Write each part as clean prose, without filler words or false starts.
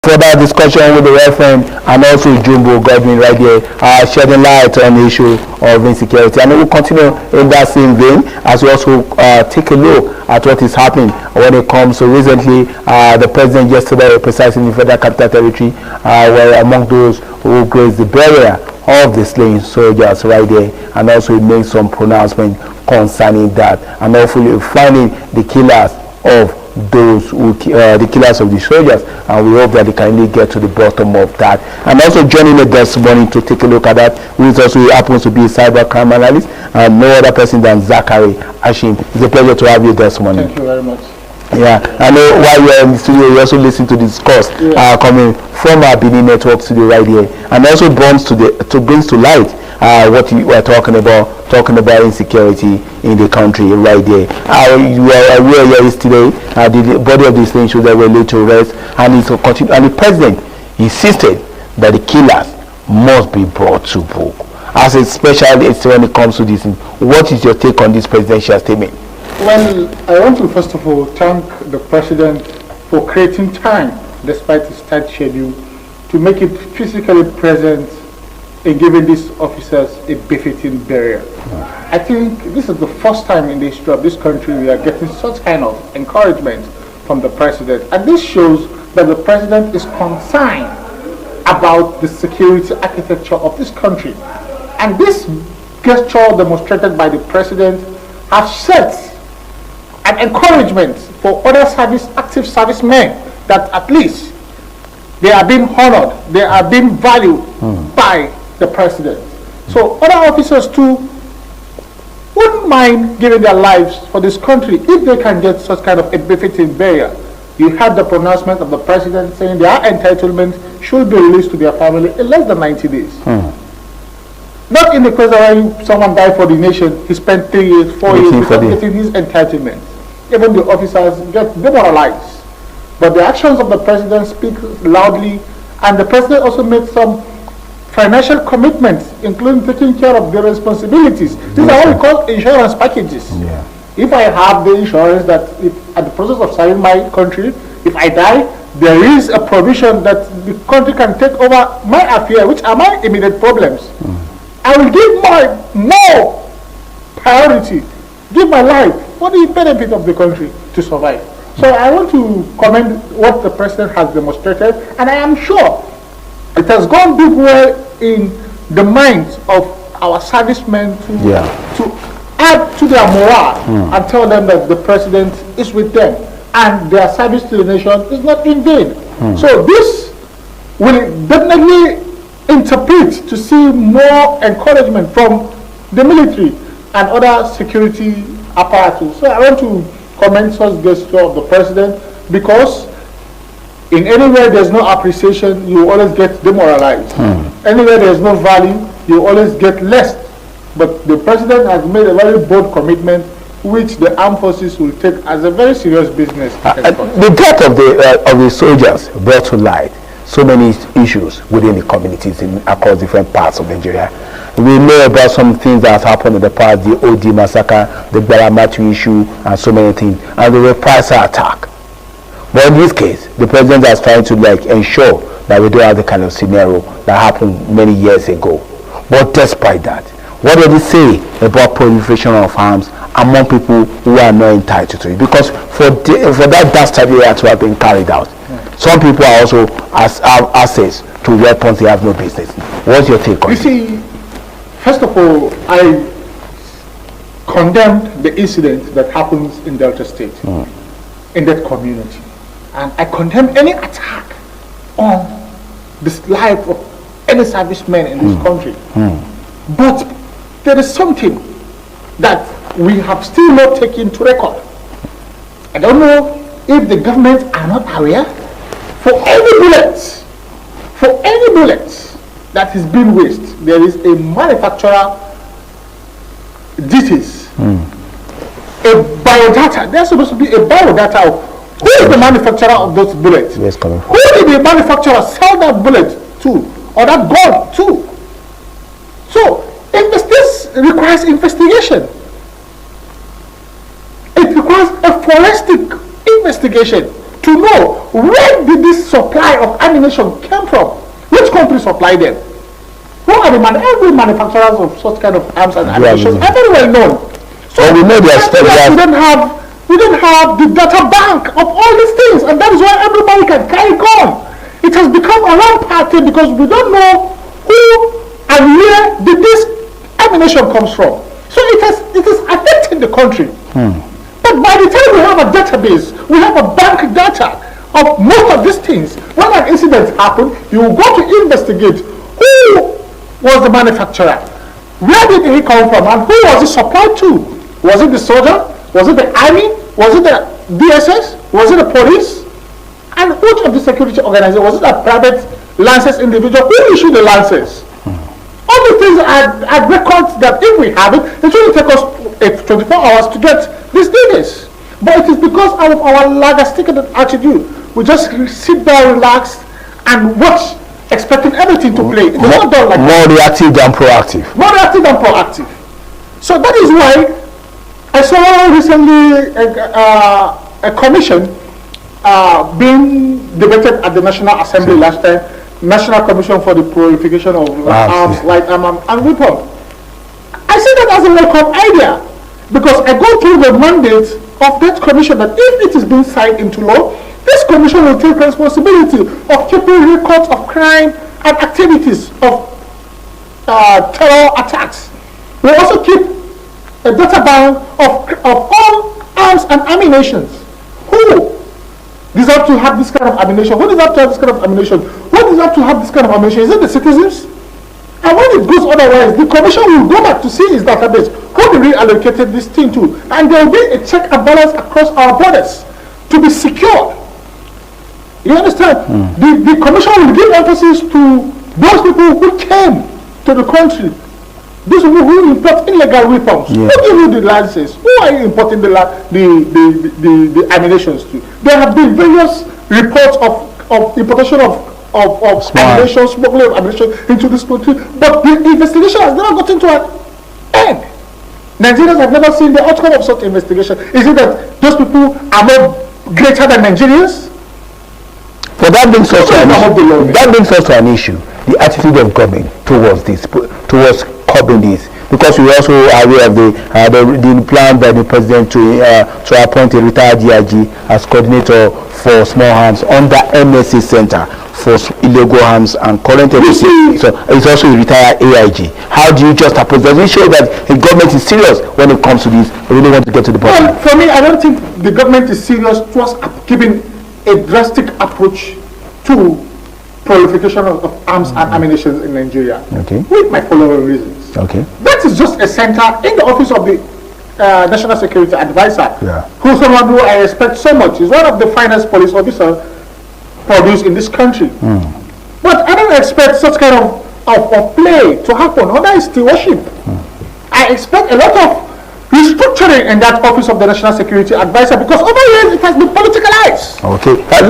further discussion with the Reverend and also Jumbo Godwin right there, shedding light on the issue of insecurity. And we will continue in that same vein as we also take a look at what is happening when it comes to recently the president yesterday, precisely in the Federal Capital Territory, were among those who graced the barrier of the slain soldiers right there, and also he made some pronouncement concerning that, and hopefully finding the killers of those who the killers of the soldiers, and we hope that they can really get to the bottom of that. And also joining me this morning to take a look at that, who is also happens to be a cyber crime analyst, and no other person than Zachary Hashim. It's a pleasure to have you this morning. Thank you very much. Yeah, I know while you're in the studio, you also listen to this discourse coming from our Benin Network studio right here, and also brings to light what we are talking about insecurity in the country right there. You are aware yesterday, the body of these things that were laid to rest, and the president insisted that the killers must be brought to book. As a specialist when it comes to this, what is your take on this presidential statement? Well, I want to first of all thank the president for creating time, despite his tight schedule, to make it physically present in giving these officers a befitting burial. I think this is the first time in the history of this country we are getting such kind of encouragement from the president. And this shows that the president is concerned about the security architecture of this country. And this gesture demonstrated by the president has set an encouragement for other active servicemen that at least they are being honored, they are being valued by the president. So other officers too wouldn't mind giving their lives for this country if they can get such kind of a befitting burial. You had the pronouncement of the president saying their entitlement should be released to their family in less than 90 days. Not in the case when someone died for the nation, he spent 3 years, 4 years without getting his entitlement. Even the officers get demoralized. But the actions of the president speak loudly, and the president also made some financial commitments, including taking care of their responsibilities. These are what we call insurance packages. If I have the insurance that at the process of serving my country, if I die, there is a provision that the country can take over my affair, which are my immediate problems. I will give more priority, give my life for the benefit of the country to survive. So I want to commend what the president has demonstrated, and I am sure it has gone big well in the minds of our servicemen to add to their morale and tell them that the president is with them and their service to the nation is not in vain. So this will definitely interpret to see more encouragement from the military and other security apparatus. So I want to commend such gesture of the president, because in anywhere there's no appreciation, you always get demoralized. Anywhere there's no value, you always get less. But the president has made a very bold commitment, which the armed forces will take as a very serious business. The death of the soldiers brought to light so many issues within the communities across different parts of Nigeria. We know about some things that have happened in the past, the OD massacre, the Baramatu issue, and so many things, and the reprisal attack. But in this case, the president is trying to ensure that we don't have the kind of scenario that happened many years ago. But despite that, what does it say about proliferation of arms among people who are not entitled to it? Because for that dastardly act to have been carried out, some people are also have access to weapons they have no business. What's your take on it? You see, first of all, I condemned the incident that happens in Delta State, in that community. And I condemn any attack on the life of any serviceman in this country. But there is something that we have still not taken to record. I don't know if the government are not aware. For any bullet that is being wasted, there is a manufacturer details, a biodata. There's supposed to be a biodata of who is the manufacturer of those bullets. Who did the manufacturer sell that bullet to, or that gun to? So this requires investigation. It requires a forensic investigation to know where did this supply of ammunition come from? Which country supplied them? Who are every manufacturers of such kind of arms and ammunition are very well known. So we know they are we don't have the data bank of all these things, and that is why everybody can carry gun. It has become a wrong party because we don't know who and where did this ammunition comes from. So it is affecting the country. But by the time we have a database, we have a bank data of most of these things. When an incident happened, you will go to investigate who was the manufacturer, where did he come from, and who was it supplied to? Was it the soldier? Was it the army? Was it the DSS? Was it the police? And which of the security organizations? Was it a private lances individual? Who issued the lances? All these things are records that if we have it will take us 24 hours to get these details. But it is because of our lagastic attitude. We just sit down, relax, and watch, expecting everything to play. It is not done like more reactive than proactive. More reactive than proactive. So that is why I saw recently a commission being debated at the National Assembly last time, National Commission for the Proliferation of Arms, Light Arms and Weapons. I see that as a welcome idea because I go through the mandate of that commission that if it is being signed into law, this commission will take responsibility of keeping records of crime and activities of terror attacks. We also keep a data bank of all arms and ammunitions. Who deserve to have this kind of ammunition? Who deserve to have this kind of ammunition? Who deserve to have this kind of ammunition? Is it the citizens? And when it goes otherwise, the commission will go back to see its database. Who did we allocated this thing to? And there will be a check and balance across our borders to be secure. You understand? The commission will give emphasis to those people who came to the country. Those people who import illegal weapons. Who give you the licenses? Who are you importing the ammunitions to? There have been various reports of importation of ammunition, smuggling of ammunition into this country, but the investigation has never gotten to an end. Nigerians have never seen the outcome of such investigation. Is it that those people are not greater than Nigerians? But that brings us to an issue. The attitude of government towards this, towards curbing this, because we also are aware of the plan by the president to appoint a retired DIG as coordinator for small arms under MSC Center for illegal arms and current MSC. So it's also a retired AIG. How do you just approach? Does it show that the government is serious when it comes to this? We really want to get to the bottom. Well, for me, I don't think the government is serious towards giving a drastic approach to proliferation of arms and ammunition in Nigeria. Okay. With my following reasons. Okay. That is just a center in the office of the National Security Advisor, who someone who I respect so much. Is one of the finest police officers produced in this country. But I don't expect such kind of play to happen under his stewardship. I expect a lot of restructuring in that office of the National Security Advisor because over years it has been politicalized. Okay. There's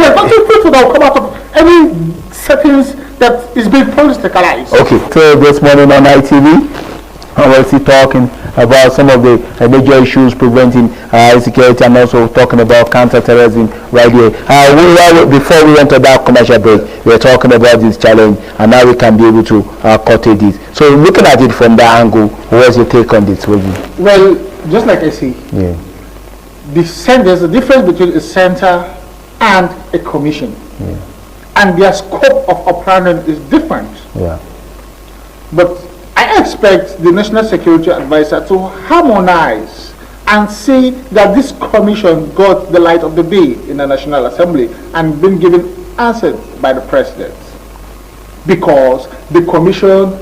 nothing fruitful that will come out of any settings that is being politicalized. Okay. So this morning on ITV, I was talking about some of the major issues preventing insecurity and also talking about counter-terrorism right here. Before we enter that commercial break, we were talking about this challenge and now we can be able to curtail this. So looking at it from that angle, what's your take on this? Well, just like I see, there's a difference between a center and a commission. And their scope of operation is different. But I expect the National Security Advisor to harmonize and see that this commission got the light of the day in the National Assembly and been given answers by the President. Because the commission,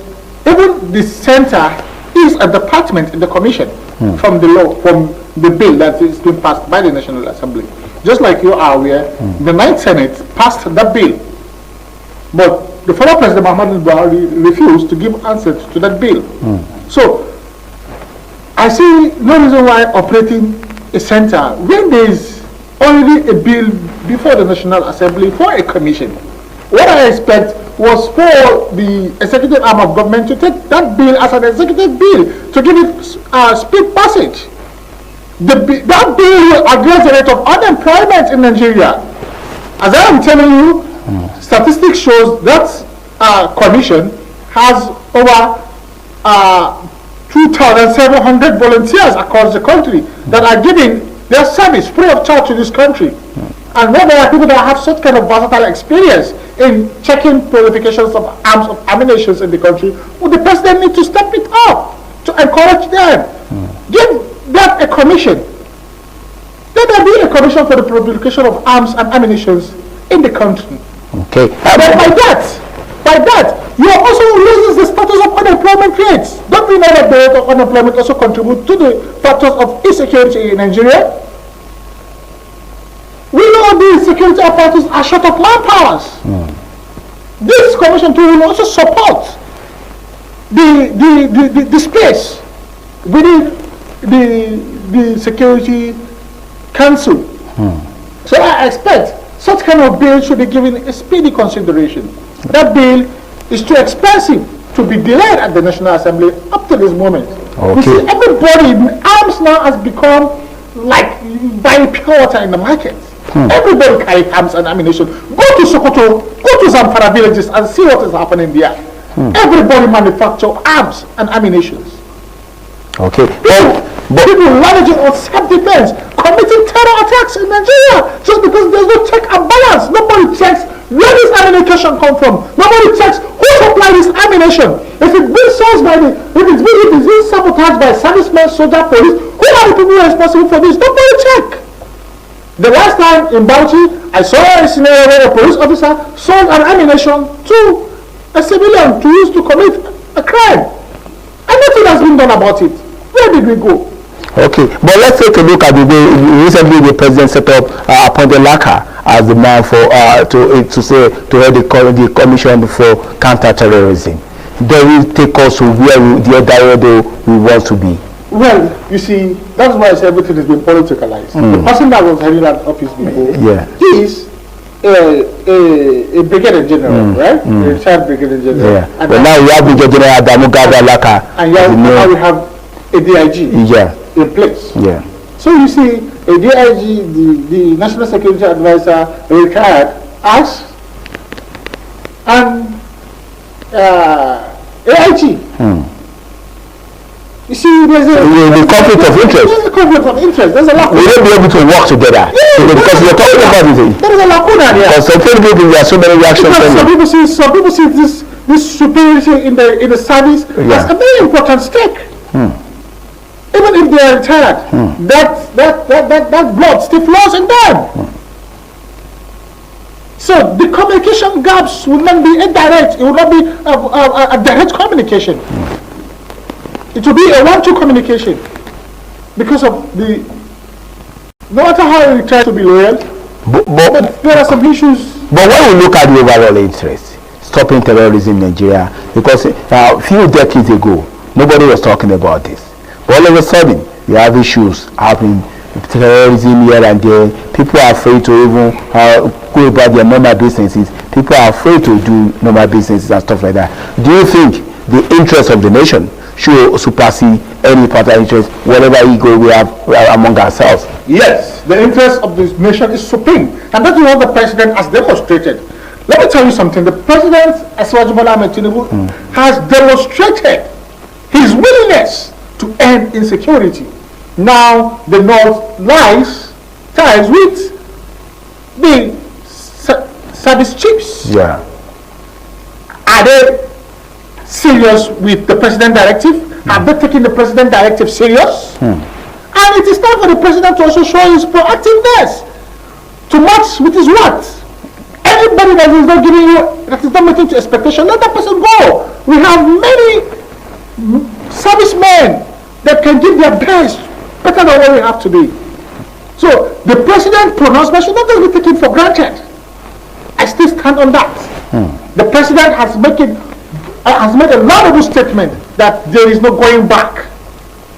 even the center is a department in the commission from the law, from the bill that is being passed by the National Assembly. Just like you are aware, the 9th Senate passed that bill. But the former President Muhammadu Buhari refused to give answers to that bill. So, I see no reason why operating a center when there is already a bill before the National Assembly for a commission. What I expect was for the executive arm of government to take that bill as an executive bill to give it speed passage. that bill will address the rate of unemployment in Nigeria. As I am telling you, statistics shows that commission has over 2,700 volunteers across the country that are giving their service free of charge to this country. And when there are people that have such kind of versatile experience in checking prolifications of arms, of ammunition in the country, well, the president needs to step it up to encourage them. Give that a commission. Let there be a commission for the proliferation of arms and ammunition in the country. Okay. But by that, you are also losing the status of unemployment rates. Don't we know that the rate of unemployment also contributes to the factors of insecurity in Nigeria? We know the security apparatus are short of manpowers. This commission too will also support the space within the Security Council. So I expect such kind of bill should be given a speedy consideration. That bill is too expensive to be delayed at the National Assembly up to this moment. Okay. You see, everybody, arms now has become like buying pure water in the market. Everybody carry arms and ammunition. Go to Sokoto, go to Zamfara villages and see what is happening there. Everybody manufacture arms and ammunition. Okay. People managing on self-defense, committing terror attacks in Nigeria just because there's no check and balance. Nobody checks where this ammunition come from. Nobody checks who supplied this ammunition. If it's being sourced by if it's being sabotaged by servicemen, soldier, police, who are the people responsible for this? Nobody check. The last time in Bauchi, I saw a scenario where a police officer sold an ammunition to a civilian to use to commit a crime. And nothing has been done about it. Where did we go? Okay, but let's take a look at the way recently the president set up appointed Laka as the man for to head the commission for counter-terrorism. They will take us to where the other we want to be. Well, you see, that's why I say everything has been politicalized. The person that was heading that office before, he is a brigadier general, right? A retired brigadier general. Yeah. And but now we have brigadier general Adamugaba Laka. And now we have a DIG in place. Yeah. So you see, a DIG, the National Security Advisor, retired us, and AIG. You see, there's a conflict of interest. There's a conflict of interest. There's a lacuna. We won't be able to work together. Because you're talking about it. There is a lacuna here. Because some people, there are so many reactions. Some people see this superiority in the service as a very important stake. Even if they are retired, that blood still flows in them. So the communication gaps will not be indirect. It will not be a direct communication. It will be a one-two communication because of no matter how we try to be loyal, but there are some issues. But when we look at the overall interest, stopping terrorism in Nigeria, because a few decades ago, nobody was talking about this. But all of a sudden, you have issues happening, terrorism here and there. People are afraid to even go about their normal businesses. People are afraid to do normal businesses and stuff like that. Do you think the interest of the nation should supersede any party interest, whatever ego we have among ourselves? Yes, the interest of this nation is supreme, and that is what the president has demonstrated. Let me tell you something. The president, Asiwaju Bola Ahmed Tinubu, has demonstrated his willingness to end insecurity. Now the North ties with the service chiefs. Yeah. Are they serious with the president directive? Have they taken the president directive serious? And it is time for the president to also show his proactiveness to match with his words. Anybody that is not giving you, that is not meeting to expectation, let that person go. We have many servicemen that can give their best better than what we have today. So the president's pronouncement should not just be taken for granted. I still stand on that. The president has made a laudable statement that there is no going back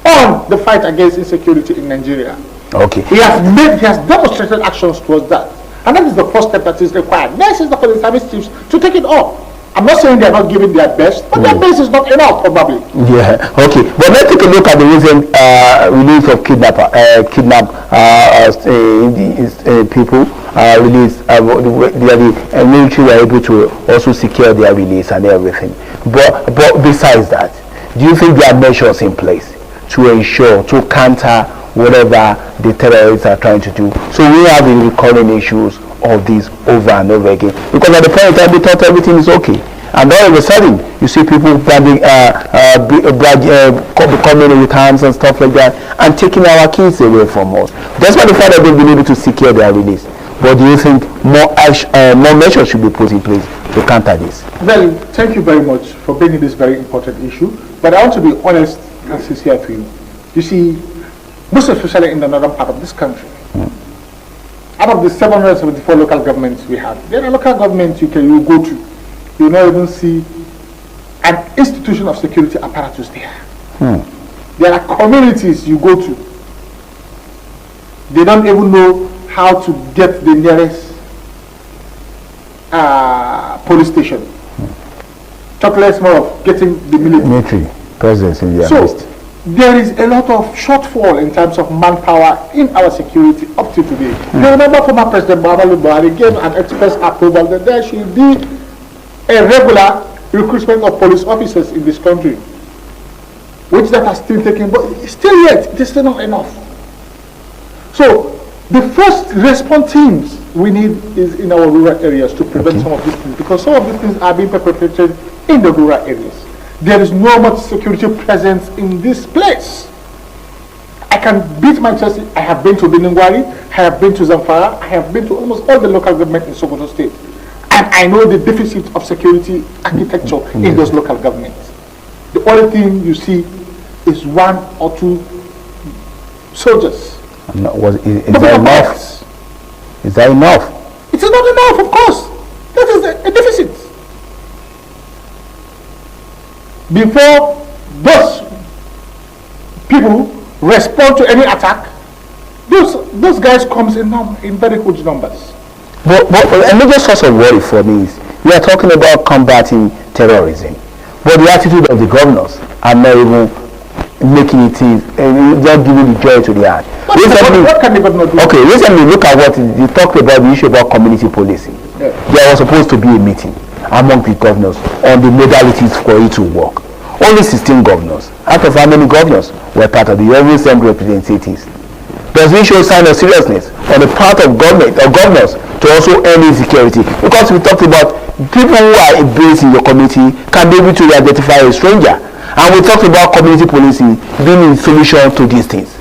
on the fight against insecurity in Nigeria. Okay. He has demonstrated actions towards that. And that is the first step that is required. Next is for the service chiefs to take it up. I'm not saying they're not giving their best, but their best is not enough, probably. Yeah, okay. But let's take a look at the recent release of kidnapped people. Released, the military were able to also secure their release and everything. But besides that, do you think there are measures in place to ensure, to counter whatever the terrorists are trying to do? So we have the recurring issues of this over and over again, because at the point in time we thought everything is okay, and all of a sudden you see people coming with hands and stuff like that and taking our kids away from us. That's why the fact that they've been able to secure their release. But do you think more measures should be put in place to counter this? Well, thank you very much for bringing this very important issue, but I want to be honest and sincere to you. You see, most especially in the northern part of this country, out of the 774 local governments we have, there are local governments you go to, you will not even see an institution of security apparatus there. There are communities you go to, they don't even know how to get the nearest police station. Talk less more of getting the military presence in their midst. There is a lot of shortfall in terms of manpower in our security up to today. You remember former President Buhari gave an express approval that there should be a regular recruitment of police officers in this country, which that has still taken, but still yet, it is still not enough. So the first response teams we need is in our rural areas to prevent some of these things, because some of these things are being perpetrated in the rural areas. There is no much security presence in this place. I can beat my chest. I have been to Beningwari, I have been to Zamfara, I have been to almost all the local government in Sokoto State. And I know the deficit of security architecture in those local governments. The only thing you see is 1 or 2 soldiers. Is that enough? Is that enough? It is not enough, of course. That is a deficit. Before those people respond to any attack, those guys comes in very huge numbers. But a major source of worry for me is we are talking about combating terrorism, but the attitude of the governors are not even making it just giving the joy to the heart. What can the governor do? Okay, recently look at what you talked about, the issue about community policing. Yeah. There was supposed to be a meeting among the governors on the modalities for it to work. Only 16 governors, out of how many governors were part of the every same representatives. Does it show sign of seriousness on the part of government or governors to also end insecurity? Because we talked about people who are based in your community can be able to identify a stranger, and we talked about community policing being a solution to these things.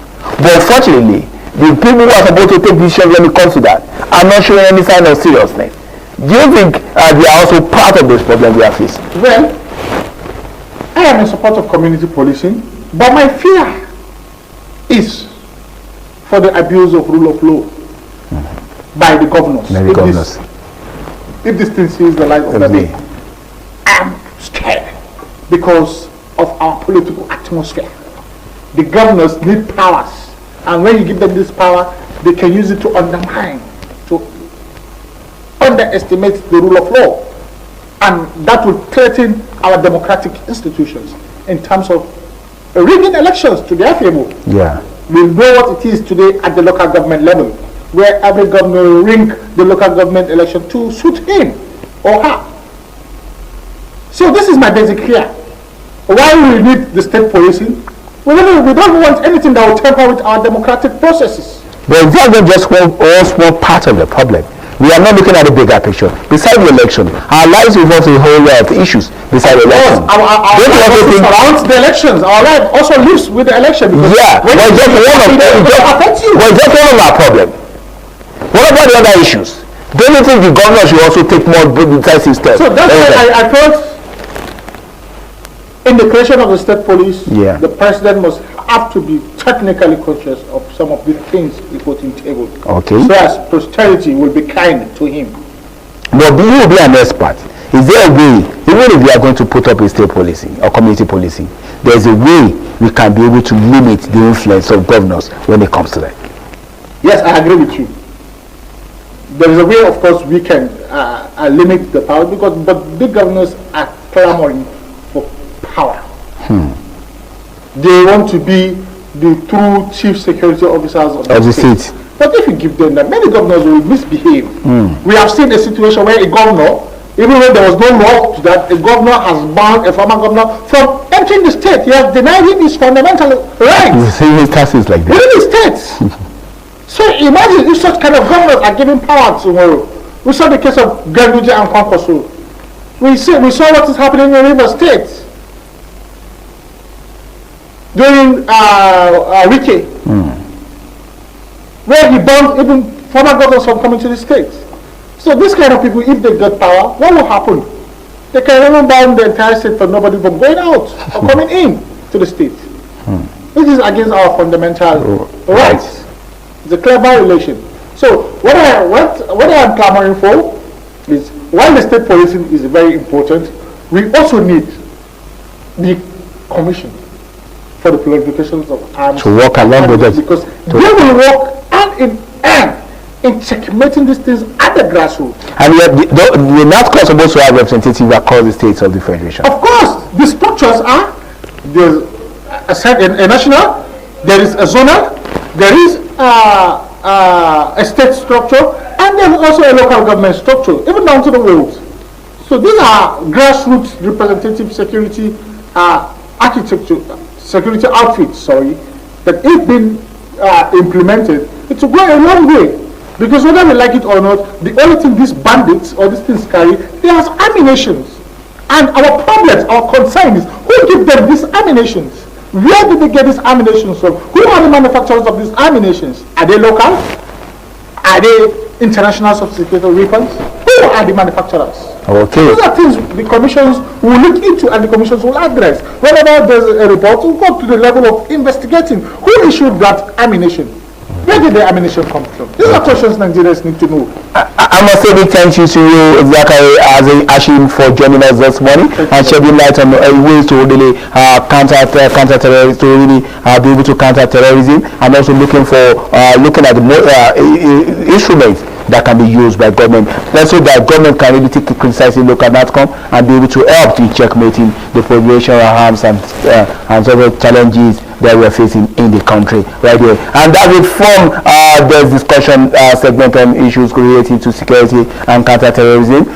But unfortunately, the people who are supposed to take decisions when it comes to that are not showing any sign of seriousness. Do you think they are also part of this problem we are facing? Well, I am in support of community policing, but my fear is for the abuse of rule of law by the governors. If this thing sees the light of the day, I am scared because of our political atmosphere. The governors need powers, and when you give them this power, they can use it to undermine, to underestimate the rule of law, and that will threaten our democratic institutions in terms of rigging elections to their favor. Yeah. We know what it is today at the local government level, where every governor will rig the local government election to suit him or her. So this is my basic fear. Why we need the state policing? We don't want anything that will tamper with our democratic processes. But it's not just one small part of the problem. We are not looking at the bigger picture. Besides the election, our lives involve a whole lot of issues besides the election. Our life also surrounds the elections. Our life also lives with the election. Yeah, but it's just one of our problems. What about the other issues? Don't you think the governor should also take more decisive steps? So that's why I felt in the creation of the state police, the president must have to be technically conscious of some of the things he put in table. Okay. So as posterity will be kind to him. But you will be an expert. Is there a way, even if we are going to put up a state policing or community policing, there is a way we can be able to limit the influence of governors when it comes to that? Yes, I agree with you. There is a way, of course, we can limit the power, but big governors are clamoring for power. They want to be the true chief security officers of the state. But if you give them that, many governors will misbehave. We have seen a situation where a governor, even when there was no law to that, a governor has banned a former governor from entering the state. He has denied him his fundamental rights. You see his taxes like that. Within the state. So imagine if such kind of governors are given power tomorrow. We saw the case of Ganduje and Kwankwaso. We saw what is happening in River State during Wike, where he banned even former governors from coming to the state. So this kind of people, if they get power, what will happen? They can even ban the entire state for nobody from going out or coming in to the state. This is against our fundamental rights. It's a clear violation. So what I am clamoring for is, while the state policing is very important, we also need the commission for the proliferation of arms to work along with us, because they will work hand in hand in checkmating these things at the grassroots. And yet, the NATCO are supposed to have representatives across the states of the federation. Of course, the structures are, there's a national, there is a zonal, there is a state structure, and there's also a local government structure, even down to the roads. So these are grassroots representative security security outfits, that if been implemented, it will go a long way. Because whether we like it or not, the only thing these bandits or these things carry, they have ammunitions. And our problems, our concern is, who give them these ammunitions? Where did they get these ammunitions from? Who are the manufacturers of these ammunitions? Are they local? Are they international sophisticated weapons? Who are the manufacturers? Okay. These are things the commissions will look into and the commissions will address. Whenever there's a report, we'll go to the level of investigating who issued that ammunition. Where did the ammunition come from? These are questions Nigerians need to know. I must say big thank you to you, Zachary Hashim, for joining us this morning and shedding light on ways to really counter-terrorism, to really be able to counter terrorism, and also looking at the instruments that can be used by government. Let's hope that government can really take criticizing local outcome and be able to help in checkmating the proliferation of arms and several challenges that we are facing in the country right here. And that will form this discussion segment on issues related to security and counter-terrorism.